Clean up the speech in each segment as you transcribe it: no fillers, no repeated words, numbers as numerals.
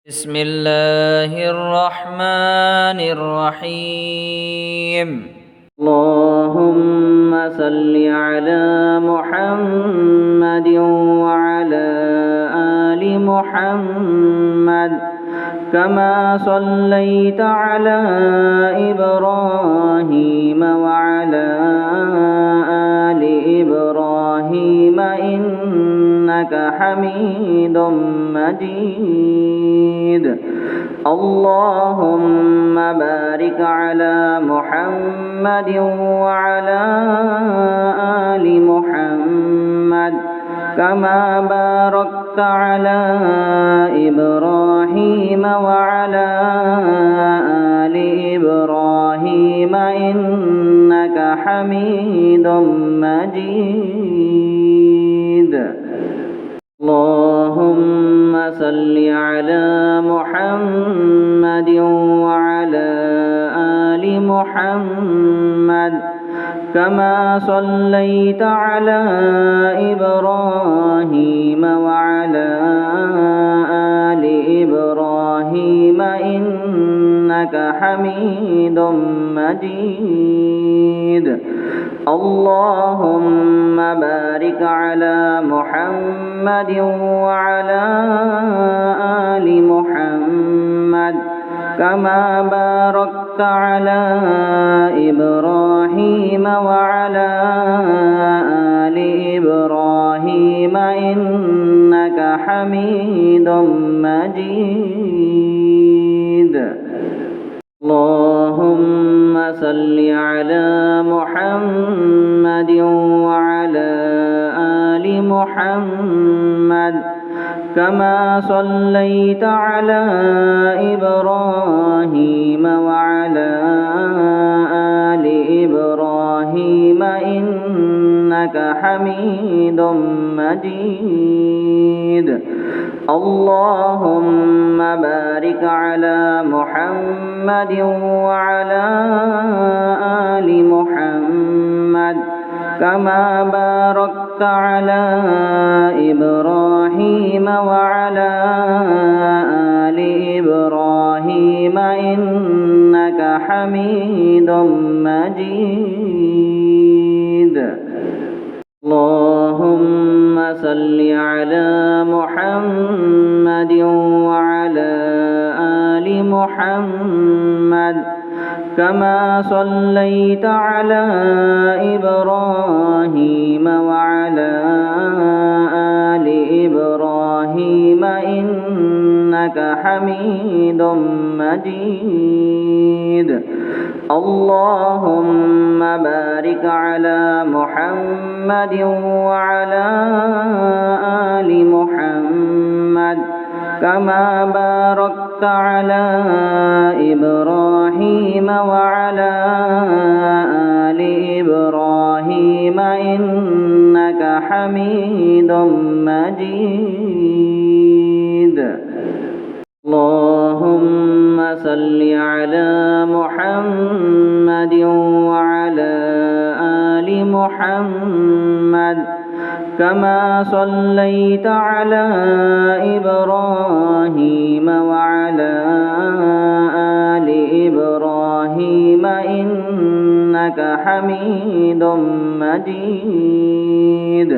بسم الله الرحمن الرحيم اللهم صل على محمد وعلى آل محمد كما صليت على إبراهيم وعلى آل إبراهيم إنك حميد مجيد اللهم بارك على محمد وعلى آل محمد كما باركت على إبراهيم وعلى آل إبراهيم إنك حميد مجيد اللهم صل على محمد وعلى آل محمد كما صليت على إبراهيم وعلى آل إبراهيم إنك حميد مجيد اللهم بارك على محمد وعلى آل محمد كما باركت على إبراهيم وعلى آل إبراهيم إنك حميد مجيد اللهم صل على محمد وعلى آل محمد كما صليت على إبراهيم وعلى آل إبراهيم إنك حميد مجيد اللهم بارك على محمد وعلى آل محمد كما باركت على إبراهيم وعلى آل إبراهيم إنك حميد مجيد اللهم صل على محمد وعلى آل محمد كما صليت على إبراهيم وعلى آل إبراهيم إنك حميد مجيد اللهم بارك على محمد وعلى آل محمد كما باركت على إبراهيم وعلى آل إبراهيم إنك حميد مجيد اللهم صل على محمد وعلى آل محمد كما صليت على إبراهيم وعلى آل إبراهيم إنك حميد مجيد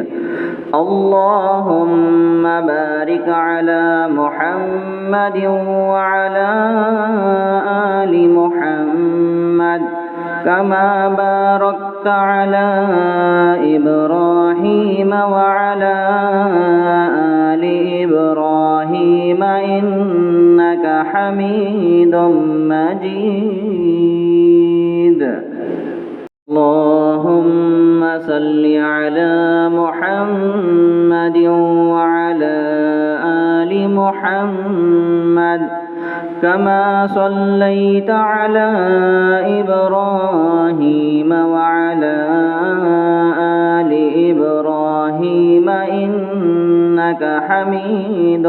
اللهم بارك على محمد وعلى آل محمد كما باركت على إبراهيم وعلى آل إبراهيم إنك حميد مجيد اللهم صل على محمد وعلى آل محمد كما صليت على إبراهيم وعلى آل إبراهيم إنك حميد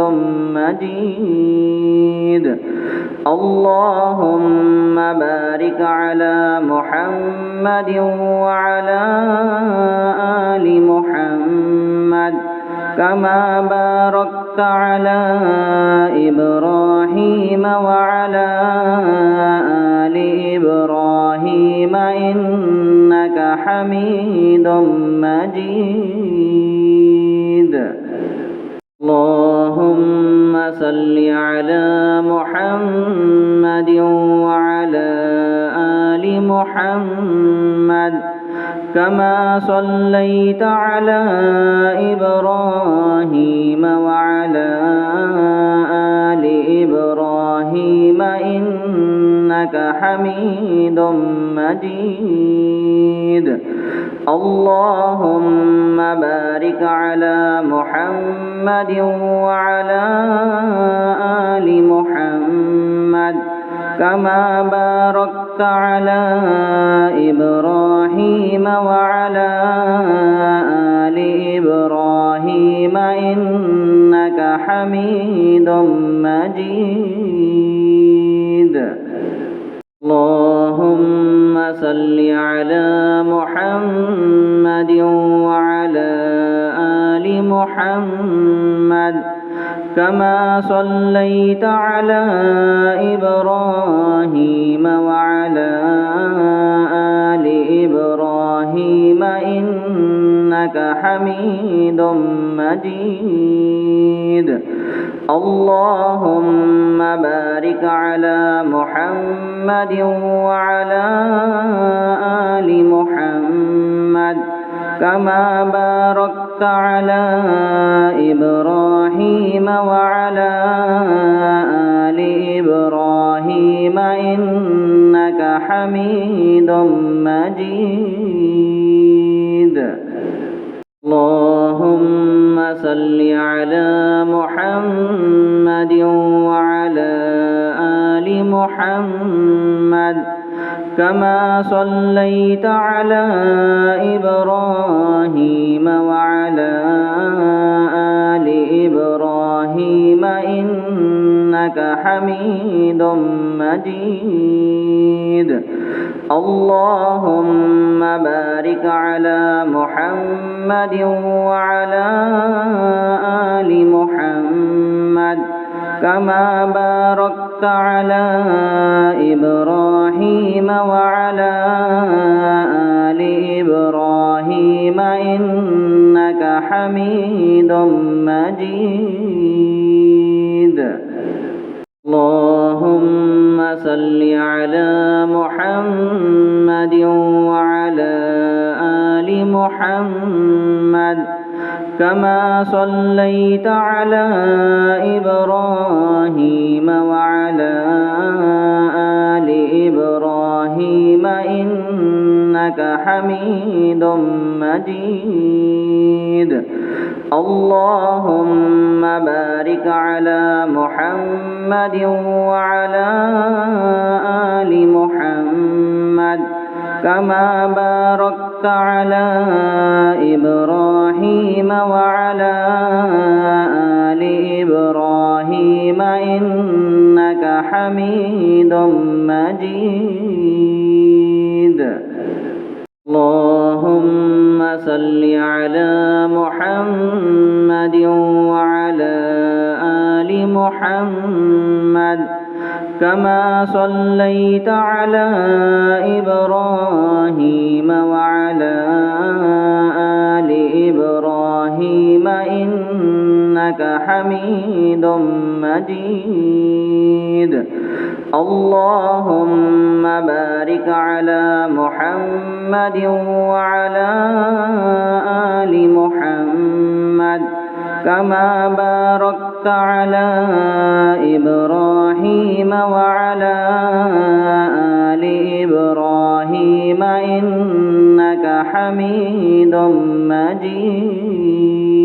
مجيد اللهم بارك على محمد وعلى آل محمد كما باركت باركت على إبراهيم وعلى آل إبراهيم إنك حميد مجيد اللهم صل على محمد وعلى آل محمد كما صليت على إبراهيم وعلى آل إبراهيم إنك حميد مجيد اللهم بارك على محمد وعلى آل محمد كما باركت على إبراهيم وعلى آل إبراهيم إنك حميد مجيد اللهم صل على محمد وعلى آل محمد كما صليت على إبراهيم وعلى آل إبراهيم إنك حميد مجيد اللهم بارك على محمد وعلى آل محمد كما باركت على إبراهيم وعلى آل إبراهيم إنك حميد مجيد اللهم صل على محمد وعلى آل محمد كما صليت على إبراهيم وعلى آل إبراهيم إنك حميد مجيد اللهم بارك على محمد وعلى آل محمد كما باركت على إبراهيم وعلى آل إبراهيم إنك حميد مجيد اللهم صل على محمد وعلى آل محمد كما صليت على إبراهيم وعلى آل إبراهيم إنك حميد مجيد اللهم بارك على محمد وعلى آل محمد كما باركت على إبراهيم وعلى آل إبراهيم إنك حميد مجيد اللهم صل على محمد وعلى آل محمد كما صليت على إبراهيم وعلى آل إبراهيم إنك حميد مجيد اللهم بارك على محمد وعلى آل محمد كما باركت على إبراهيم وعلى آل إبراهيم إنك حميد مجيد